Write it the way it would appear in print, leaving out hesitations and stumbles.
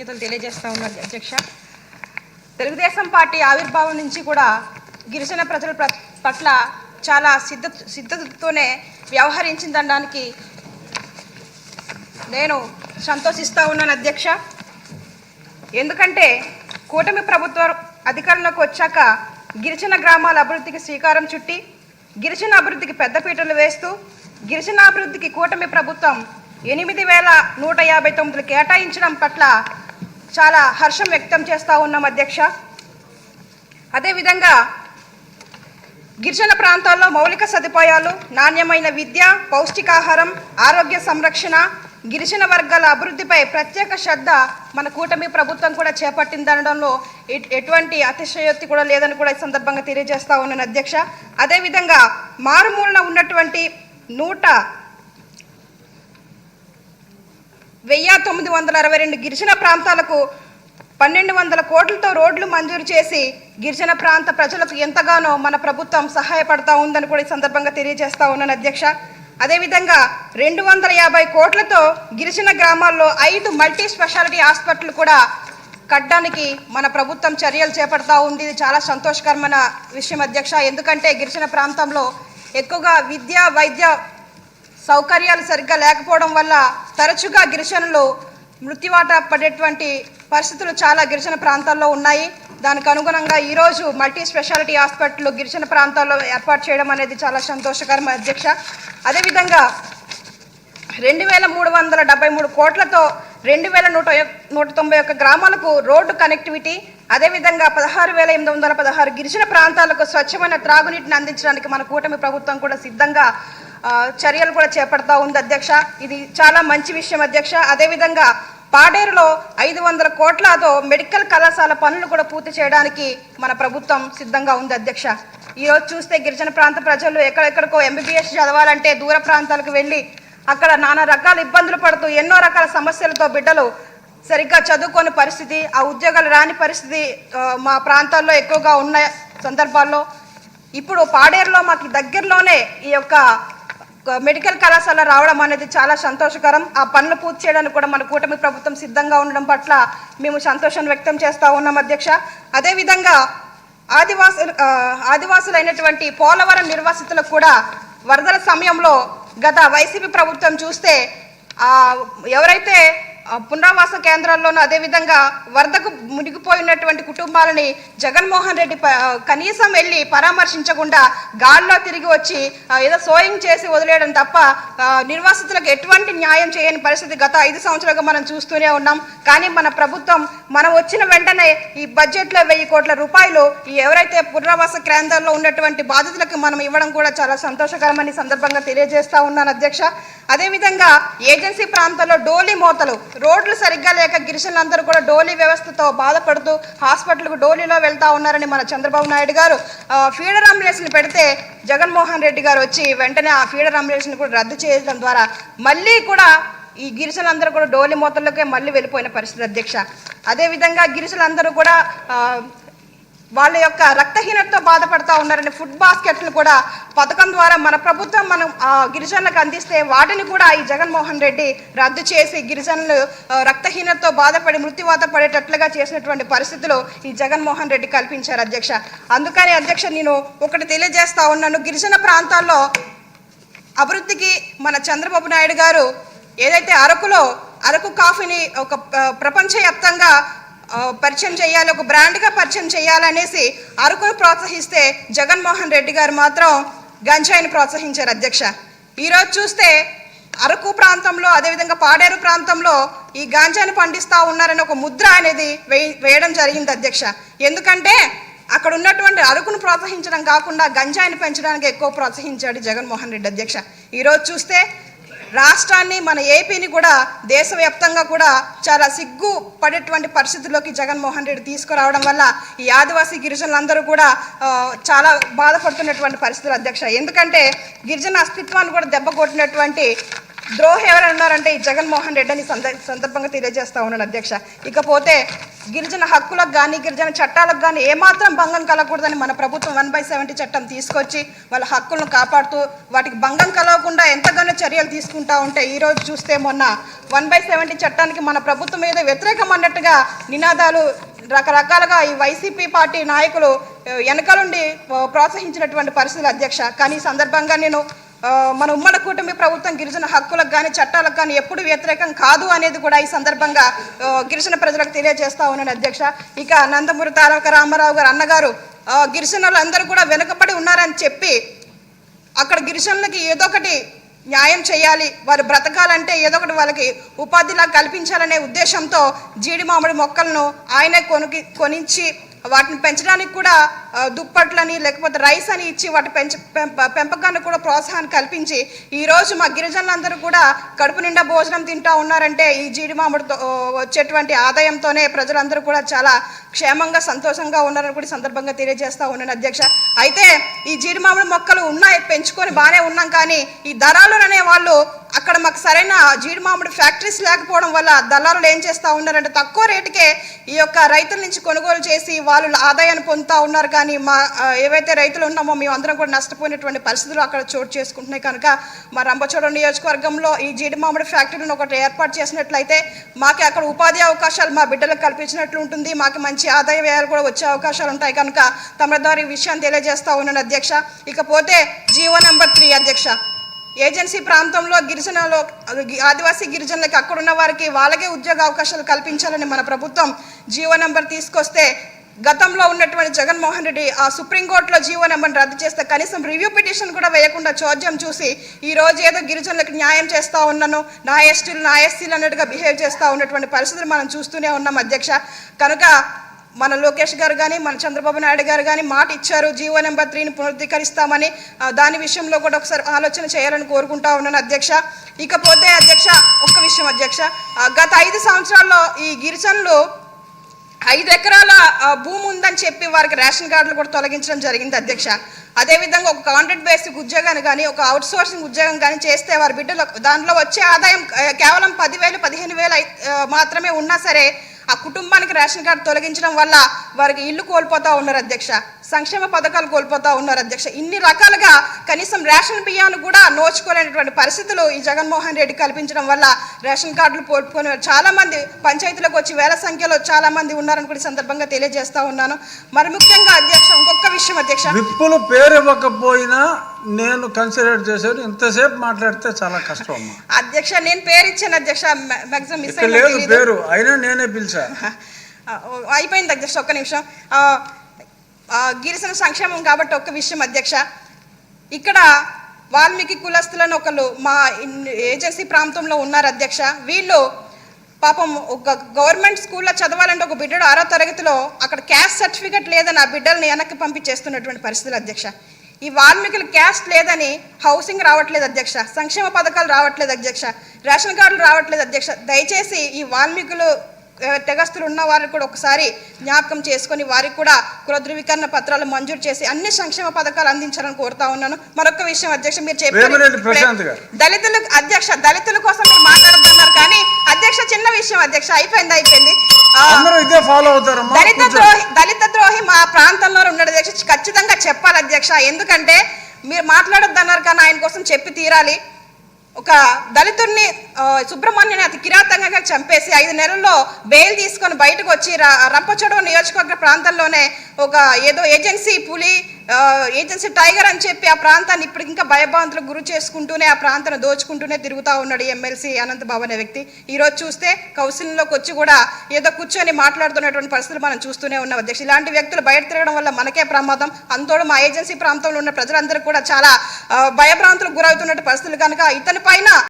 కృతజ్ఞతలు తెలియజేస్తా ఉన్నారు అధ్యక్ష. తెలుగుదేశం పార్టీ ఆవిర్భావం నుంచి కూడా గిరిజన ప్రజల పట్ల చాలా సిద్ధతతోనే వ్యవహరించిందనడానికి నేను సంతోషిస్తూ ఉన్నాను అధ్యక్ష. ఎందుకంటే కూటమి ప్రభుత్వం అధికారంలోకి వచ్చాక గిరిజన గ్రామాల అభివృద్ధికి శ్రీకారం చుట్టి గిరిజన అభివృద్ధికి పెద్దపీటలు వేస్తూ గిరిజన అభివృద్ధికి కూటమి ప్రభుత్వం 8,159 కేటాయించడం పట్ల చాలా హర్షం వ్యక్తం చేస్తూ ఉన్నాం అధ్యక్ష. అదేవిధంగా గిరిజన ప్రాంతాల్లో మౌలిక సదుపాయాలు, నాణ్యమైన విద్య, పౌష్టికాహారం, ఆరోగ్య సంరక్షణ, గిరిజన వర్గాల అభివృద్ధిపై ప్రత్యేక శ్రద్ధ మన కూటమి ప్రభుత్వం కూడా చేపట్టిందనడంలో ఎటువంటి అతిశయోక్తి కూడా లేదని కూడా ఈ సందర్భంగా తెలియజేస్తా ఉన్నాను అధ్యక్ష. అదేవిధంగా మారుమూలన ఉన్నటువంటి 1,962 గిరిజన ప్రాంతాలకు 1,200 కోట్లతో రోడ్లు మంజూరు చేసి గిరిజన ప్రాంత ప్రజలకు ఎంతగానో మన ప్రభుత్వం సహాయపడతా ఉందని కూడా ఈ సందర్భంగా తెలియజేస్తా ఉన్నాను అధ్యక్ష. అదేవిధంగా 250 కోట్లతో గిరిజన గ్రామాల్లో 5 మల్టీ స్పెషాలిటీ హాస్పిటల్ కూడా కట్టడానికి మన ప్రభుత్వం చర్యలు చేపడతా ఉంది. ఇది చాలా సంతోషకరమైన విషయం అధ్యక్ష. ఎందుకంటే గిరిజన ప్రాంతంలో ఎక్కువగా విద్య, వైద్య సౌకర్యాలు సరిగ్గా లేకపోవడం వల్ల తరచుగా గిరిజనులు మృత్యువాట పడేటువంటి పరిస్థితులు చాలా గిరిజన ప్రాంతాల్లో ఉన్నాయి. దానికి అనుగుణంగా ఈరోజు మల్టీ స్పెషాలిటీ హాస్పిటల్ గిరిజన ప్రాంతాల్లో ఏర్పాటు చేయడం అనేది చాలా సంతోషకరం అధ్యక్ష. అదేవిధంగా 2,373 కోట్లతో 2,191 గ్రామాలకు రోడ్డు కనెక్టివిటీ, అదేవిధంగా 16,816 గిరిజన ప్రాంతాలకు స్వచ్ఛమైన త్రాగునీటిని అందించడానికి మన కూటమి ప్రభుత్వం కూడా సిద్ధంగా చర్యలు కూడా చేపడతా ఉంది అధ్యక్ష. ఇది చాలా మంచి విషయం అధ్యక్ష. అదేవిధంగా పాడేరులో 500 కోట్లతో మెడికల్ కళాశాల పనులు కూడా పూర్తి చేయడానికి మన ప్రభుత్వం సిద్ధంగా ఉంది అధ్యక్ష. ఈరోజు చూస్తే గిరిజన ప్రాంత ప్రజలు ఎక్కడెక్కడికో MBBS చదవాలంటే దూర ప్రాంతాలకు వెళ్ళి అక్కడ నానా రకాల ఇబ్బందులు పడుతూ ఎన్నో రకాల సమస్యలతో బిడ్డలు సరిగ్గా చదువుకోని పరిస్థితి, ఆ ఉద్యోగాలు రాని పరిస్థితి మా ప్రాంతాల్లో ఎక్కువగా ఉన్న సందర్భాల్లో ఇప్పుడు పాడేరులో మాకు దగ్గరలోనే ఈ యొక్క మెడికల్ కళాశాల రావడం అనేది చాలా సంతోషకరం. ఆ పనులు పూర్తి చేయడానికి కూడా మన కూటమి ప్రభుత్వం సిద్ధంగా ఉండడం పట్ల మేము సంతోషం వ్యక్తం చేస్తూ ఉన్నాం అధ్యక్ష. అదేవిధంగా ఆదివాసులైనటువంటి పోలవరం నిర్వాసితులకు కూడా వరదల సమయంలో గత వైసీపీ ప్రభుత్వం చూస్తే ఎవరైతే పునరావాస కేంద్రాల్లోనూ అదేవిధంగా వరదకు మునిగిపోయినటువంటి కుటుంబాలని జగన్మోహన్ రెడ్డి కనీసం వెళ్ళి పరామర్శించకుండా గాల్లో తిరిగి వచ్చి ఏదో సోయింగ్ చేసి వదిలేయడం తప్ప నిర్వాసితులకు ఎటువంటి న్యాయం చేయని పరిస్థితి గత 5 సంవత్సరాలుగా మనం చూస్తూనే ఉన్నాం. కానీ మన ప్రభుత్వం మనం వచ్చిన వెంటనే ఈ బడ్జెట్లో 1,000 కోట్ల రూపాయలు ఎవరైతే పునరావాస కేంద్రాల్లో ఉన్నటువంటి బాధితులకు మనం ఇవ్వడం కూడా చాలా సంతోషకరమని సందర్భంగా తెలియజేస్తా ఉన్నాను అధ్యక్ష. అదేవిధంగా ఏజెన్సీ ప్రాంతాల్లో డోలీ మోతలు, రోడ్లు సరిగ్గా లేక గిరిజనులందరూ కూడా డోలీ వ్యవస్థతో బాధపడుతూ హాస్పిటల్కు డోలీలో వెళ్తా ఉన్నారని మన చంద్రబాబు నాయుడు గారు ఫీడర్ అంబులెన్స్ని పెడితే జగన్మోహన్ రెడ్డి గారు వచ్చి వెంటనే ఆ ఫీడర్ అంబులెన్స్ని కూడా రద్దు చేయడం ద్వారా మళ్ళీ కూడా ఈ గిరిజనులందరూ కూడా డోలీ మోతల్లోకే మళ్ళీ వెళ్ళిపోయిన పరిస్థితి అధ్యక్ష. అదేవిధంగా గిరిజనులందరూ కూడా వాళ్ళ యొక్క రక్తహీనతతో బాధపడతా ఉన్నారని ఫుడ్ బాస్కెట్లు కూడా పథకం ద్వారా మన ప్రభుత్వం మనం గిరిజనులకు అందిస్తే వాటిని కూడా ఈ జగన్మోహన్ రెడ్డి రద్దు చేసి గిరిజనులు రక్తహీనతతో బాధపడి మృత్యువాత పడేటట్లుగా చేసినటువంటి పరిస్థితులు ఈ జగన్మోహన్ రెడ్డి కల్పించారు అధ్యక్ష. అందుకని అధ్యక్ష నేను ఒకటి తెలియజేస్తా ఉన్నాను, గిరిజన ప్రాంతాల్లో అభివృద్ధికి మన చంద్రబాబు నాయుడు గారు ఏదైతే అరకు కాఫీని ఒక ప్రపంచవ్యాప్తంగా పరిచయం చేయాలి, ఒక బ్రాండ్గా పరిచయం చేయాలనేసి అరకును ప్రోత్సహిస్తే జగన్మోహన్ రెడ్డి గారు మాత్రం గంజాయిని ప్రోత్సహించారు అధ్యక్ష. ఈరోజు చూస్తే అరకు ప్రాంతంలో అదేవిధంగా పాడేరు ప్రాంతంలో ఈ గాంజాని పండిస్తూ ఉన్నారని ఒక ముద్ర అనేది వేయడం జరిగింది అధ్యక్ష. ఎందుకంటే అక్కడ ఉన్నటువంటి అరకును ప్రోత్సహించడం కాకుండా గంజాయిని పెంచడానికి ఎక్కువ ప్రోత్సహించాడు జగన్మోహన్ రెడ్డి అధ్యక్ష. ఈరోజు చూస్తే రాష్ట్రాన్ని మన ఏపీని కూడా దేశవ్యాప్తంగా కూడా చాలా సిగ్గు పడేటువంటి పరిస్థితుల్లోకి జగన్మోహన్ రెడ్డి తీసుకురావడం వల్ల ఈ ఆదివాసీ గిరిజనులందరూ కూడా చాలా బాధపడుతున్నటువంటి పరిస్థితులు అధ్యక్ష. ఎందుకంటే గిరిజన అస్తిత్వాన్ని కూడా దెబ్బ కొట్టినటువంటి ద్రోహి ఎవరైనా ఉన్నారంటే ఈ జగన్మోహన్ రెడ్డి అని సందర్భంగా తెలియజేస్తా ఉన్నాను అధ్యక్ష. ఇకపోతే గిరిజన హక్కులకు కానీ గిరిజన చట్టాలకు కానీ ఏమాత్రం భంగం కలగకూడదని మన ప్రభుత్వం 1/70 చట్టం తీసుకొచ్చి వాళ్ళ హక్కులను కాపాడుతూ వాటికి భంగం కలగకుండా ఎంతగానో చర్యలు తీసుకుంటా ఉంటే ఈరోజు చూస్తే మొన్న 1/70 చట్టానికి మన ప్రభుత్వం మీద వ్యతిరేకం అన్నట్టుగా నినాదాలు రకరకాలుగా ఈ వైసీపీ పార్టీ నాయకులు వెనకలుండి ప్రోత్సహించినటువంటి పరిస్థితులు అధ్యక్ష. కానీ ఈ సందర్భంగా నేను మన ఉమ్మడి కూటమి ప్రభుత్వం గిరిజన హక్కులకు కానీ చట్టాలకు కానీ ఎప్పుడు వ్యతిరేకం కాదు అనేది కూడా ఈ సందర్భంగా గిరిజన ప్రజలకు తెలియజేస్తా ఉన్నాను అధ్యక్ష. ఇక నందమూరి తారక రామారావు గారు అన్నగారు గిరిజనులు అందరూ కూడా వెనుకబడి ఉన్నారని చెప్పి అక్కడ గిరిజనులకి ఏదో ఒకటి న్యాయం చేయాలి, వారు బ్రతకాలంటే ఏదో ఒకటి వాళ్ళకి ఉపాధిలా కల్పించాలనే ఉద్దేశంతో జీడి మామిడి మొక్కలను ఆయనే కొనించి వాటిని పెంచడానికి కూడా దుప్పట్లని లేకపోతే రైస్ అని ఇచ్చి వాటి పెంపకాన్ని కూడా ప్రోత్సాహాన్ని కల్పించి ఈరోజు మా గిరిజనులందరూ కూడా కడుపు నిండా భోజనం తింటూ ఉన్నారంటే ఈ జీడి మామిడితో వచ్చేటువంటి ఆదాయంతోనే ప్రజలందరూ కూడా చాలా క్షేమంగా సంతోషంగా ఉన్నారని కూడా సందర్భంగా తెలియజేస్తూ ఉన్నాను అధ్యక్ష. అయితే ఈ జీడి మామిడి మొక్కలు ఉన్నాయి, పెంచుకొని బాగానే ఉన్నాం, కానీ ఈ దళారులు అనే వాళ్ళు అక్కడ మాకు సరైన జీడి మామిడి ఫ్యాక్టరీస్ లేకపోవడం వల్ల దళారులు ఏం చేస్తూ ఉన్నారంటే తక్కువ రేటుకే ఈ యొక్క రైతుల నుంచి కొనుగోలు చేసి వాళ్ళు ఆదాయాన్ని పొందుతూ ఉన్నారు. కానీ మా ఏవైతే రైతులు ఉన్నామో మేము అందరం కూడా నష్టపోయినటువంటి పరిస్థితులు అక్కడ చోటు చేసుకుంటున్నాయి. కనుక మా రంపచోడవరం నియోజకవర్గంలో ఈ జీడి మామిడి ఫ్యాక్టరీని ఒకటి ఏర్పాటు చేసినట్లయితే మాకు అక్కడ ఉపాధి అవకాశాలు మా బిడ్డలకు కల్పించినట్లు ఉంటుంది, మాకు మంచి ఆదాయ వ్యయాలు కూడా వచ్చే అవకాశాలు ఉంటాయి. కనుక తమ ద్వారా ఈ విషయాన్ని తెలియజేస్తా ఉన్నాను అధ్యక్ష. ఇకపోతే జీవో నెంబర్ 3 అధ్యక్ష. ఏజెన్సీ ప్రాంతంలో గిరిజనలో ఆదివాసీ గిరిజనులకి అక్కడున్న వారికి వాళ్ళకే ఉద్యోగ అవకాశాలు కల్పించాలని మన ప్రభుత్వం జీవో నెంబర్ తీసుకొస్తే గతంలో ఉన్నటువంటి జగన్మోహన్ రెడ్డి ఆ సుప్రీంకోర్టులో జీవో నెంబర్ని రద్దు చేస్తే కనీసం రివ్యూ పిటిషన్ కూడా వేయకుండా చోద్యం చూసి ఈ రోజు ఏదో గిరిజనులకు న్యాయం చేస్తూ ఉన్నాను, నా ఎస్టీలు నా ఎస్సీలు అన్నట్టుగా బిహేవ్ చేస్తూ ఉన్నటువంటి పరిస్థితులు మనం చూస్తూనే ఉన్నాం అధ్యక్ష. కనుక మన లోకేష్ గారు కానీ మన చంద్రబాబు నాయుడు గారు కానీ మాట ఇచ్చారు జీవో నెంబర్ 3ని పునరుద్ధీకరిస్తామని. దాని విషయంలో కూడా ఒకసారి ఆలోచన చేయాలని కోరుకుంటా ఉన్నాను అధ్యక్ష. ఇకపోతే అధ్యక్ష ఒక్క విషయం అధ్యక్ష, గత 5 సంవత్సరాల్లో ఈ గిరిజనులు 5 ఎకరాల భూమి ఉందని చెప్పి వారికి రేషన్ కార్డులు కూడా తొలగించడం జరిగింది అధ్యక్ష. అదేవిధంగా ఒక కాంట్రాక్ట్ బేసిక్ ఉద్యోగాన్ని కానీ ఒక అవుట్ సోర్సింగ్ ఉద్యోగం కానీ చేస్తే వారి బిడ్డలు దానిలో వచ్చే ఆదాయం కేవలం 10,000 15,000 మాత్రమే ఉన్నా సరే ఆ కుటుంబానికి రేషన్ కార్డు తొలగించడం వల్ల వారికి ఇల్లు కోల్పోతూ ఉన్నారు అధ్యక్ష, సంక్షేమ పథకాలు కోల్పోతూ ఉన్నారు అధ్యక్ష. ఇన్ని రకాలుగా కనీసం రేషన్ బియ్యాన్ని కూడా నోచుకోలేనటువంటి పరిస్థితులు ఈ జగన్మోహన్ రెడ్డి కల్పించడం వల్ల రేషన్ కార్డులు పోల్చుకొని చాలా మంది పంచాయతీలకు వచ్చి వేల సంఖ్యలో చాలా మంది ఉన్నారని కూడా సందర్భంగా తెలియజేస్తా ఉన్నాను. మరి ముఖ్యంగా అధ్యక్ష ఇంకొక విషయం అధ్యక్ష, విప్పులు పేరు ఇవ్వకపోయినా నేను కన్సిడర్ చేశాను, ఇంతసేపు మాట్లాడితే చాలా కష్టం అమ్మా అధ్యక్ష. నేను పేరు ఇచ్చాను అధ్యక్ష, మాక్సిమం మిస్ లేదు పేరు అయినా నేనే పిలిచా. అయిపోయింది అధ్యక్ష. ఒక్క నిమిషం, గిరిజన సంక్షేమం కాబట్టి ఒక్క విషయం అధ్యక్ష. ఇక్కడ వాల్మీకి కులస్తులను ఒకళ్ళు మా ఏజెన్సీ ప్రాంతంలో ఉన్నారు అధ్యక్ష. వీళ్ళు పాపం ఒక గవర్నమెంట్ స్కూల్లో చదవాలంటే ఒక బిడ్డడు 6వ తరగతిలో అక్కడ క్యాస్ట్ సర్టిఫికెట్ లేదని ఆ బిడ్డల్ని వెనక్కి పంపించేస్తున్నటువంటి పరిస్థితులు అధ్యక్ష. ఈ వాల్మీకులు క్యాస్ట్ లేదని హౌసింగ్ రావట్లేదు అధ్యక్ష, సంక్షేమ పథకాలు రావట్లేదు అధ్యక్ష, రేషన్ కార్డులు రావట్లేదు అధ్యక్ష. దయచేసి ఈ వాల్మీకులు తెగస్తులు ఉన్న వారికి కూడా ఒకసారి జ్ఞాపకం చేసుకొని వారికి కూడా కుల ధృవీకరణ పత్రాలు మంజూరు చేసి అన్ని సంక్షేమ పథకాలు అందించాలని కోరుతా ఉన్నాను. మరొక విషయం అధ్యక్ష, మీరు చెప్పారు దళితులు అధ్యక్ష, దళితుల కోసం మీరు మాట్లాడుతున్నారు కానీ అధ్యక్ష చిన్న విషయం అధ్యక్ష, అయిపోయింది. దళిత ద్రోహి మా ప్రాంతంలో ఉన్నాడు అధ్యక్ష, ఖచ్చితంగా చెప్పాలి అధ్యక్ష. ఎందుకంటే మీరు మాట్లాడొద్దన్నారు కానీ ఆయన కోసం చెప్పి తీరాలి. ఒక దళితుడిని సుబ్రహ్మణ్యాన్ని అతి కిరాతకంగా చంపేసి 5 నెలల్లో బెయిల్ తీసుకొని బయటకు వచ్చి రంపచోడవరం నియోజకవర్గ ప్రాంతంలోనే ఒక ఏదో ఏజెన్సీ పులి ఏజెన్సీ టైగర్ అని చెప్పి ఆ ప్రాంతాన్ని ఇప్పటికి ఇంకా భయభ్రాంతులకు గురి చేసుకుంటూనే ఆ ప్రాంతాన్ని దోచుకుంటూనే తిరుగుతూ ఉన్నాడు ఎమ్మెల్సీ అనంతబాబు అనే వ్యక్తి. ఈరోజు చూస్తే కౌన్సిల్లోకి వచ్చి కూడా ఏదో కూర్చొని మాట్లాడుతున్నటువంటి పరిస్థితులు మనం చూస్తూనే ఉన్నాం అధ్యక్ష. ఇలాంటి వ్యక్తులు బయట తిరగడం వల్ల మనకే ప్రమాదం. అంతోడు మా ఏజెన్సీ ప్రాంతంలో ఉన్న ప్రజలందరూ కూడా చాలా భయభ్రాంతులకు గురవుతున్నట్టు పరిస్థితులు కనుక ఇతని పైన